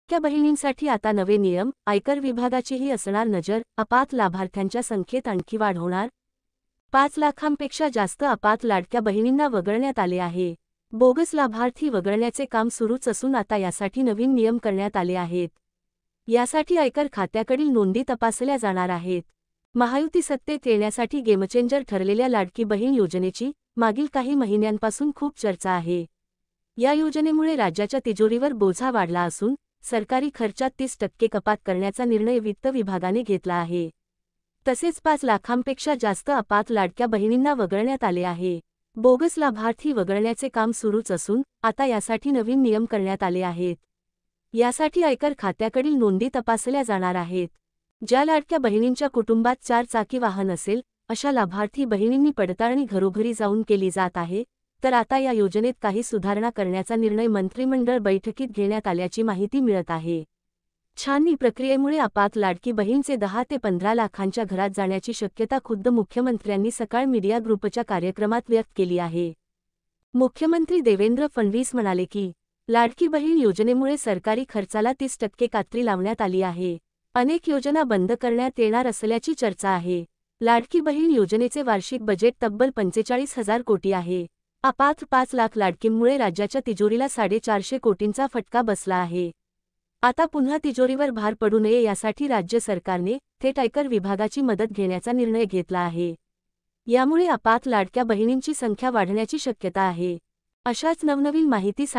लाडक्या बहिणींसाठी आता नवे नियम, आयकर विभागाचीही असणार नजर, अपात्र लाभार्थ्यांच्या संख्येत आणखी वाढ होणार. 5 लाखांपेक्षा जास्त अपात्र लाडक्या बहिणींना वगळण्यात आले आहे. बोगस लाभार्थी वगळण्याचे काम सुरूच असून आता यासाठी नवीन नियम करण्यात आले आहेत. यासाठी आयकर खात्याकडील नोंदी तपासल्या जाणार आहेत. महायुती सत्तेत येण्यासाठी गेमचेंजर ठरलेल्या लाडकी बहीण योजनेची मागील काही महिन्यांपासून खूप चर्चा आहे. या योजनेमुळे राज्याच्या तिजोरीवर बोझा वाढला असून सरकारी खर्चात 30% कपात करण्याचा निर्णय वित्त विभागाने घेतला आहे. तसेच 5 लाखांपेक्षा जास्त अपात्र लाडक्या बहिणींना वगळण्यात आले आहे. बोगस लाभार्थी वगळण्याचे काम सुरूच असून आता यासाठी नवीन नियम करण्यात आले आहेत. यासाठी आयकर खात्याकडील नोंदी तपासल्या जाणार आहेत. ज्या लाडक्या बहिणींच्या कुटुंबात 4 चाकी वाहन असेल अशा लाभार्थी बहिणींनी पडताळणी घरोघरी जाऊन केली जात आहे. तर आता या योजनेत काही सुधारणा करण्याचा निर्णय मंत्रिमंडळ बैठकीत घेण्यात आल्याची माहिती मिळत आहे. छाननी प्रक्रियेमुळे अपात्र लाडकी बहीणचे 10 ते 15 लाखांच्या घरात जाण्याची शक्यता खुद्द मुख्यमंत्र्यांनी सकाळ मीडिया ग्रुपच्या कार्यक्रमात व्यक्त केली आहे. मुख्यमंत्री देवेंद्र फडणवीस म्हणाले की लाडकी बहीण योजनेमुळे सरकारी खर्चाला 30% कात्री लावण्यात आली आहे. अनेक योजना बंद करण्यात येणार असल्याची चर्चा आहे. लाडकी बहीण योजनेचे वार्षिक बजेट तब्बल 45,000 कोटी आहे. अपात्र 5 लाख लाडकींमुळे राज्याच्या तिजोरीला 450 कोटींचा फटका बसला आहे. आता पुन्हा तिजोरीवर भार पडू नये यासाठी राज्य सरकारने थेट आयकर विभागाची मदत घेण्याचा निर्णय घेतला आहे. यामुळे अपात्र लाडक्या बहिणींची संख्या वाढण्याची शक्यता आहे. अशाच नवनवीन माहितीसाठी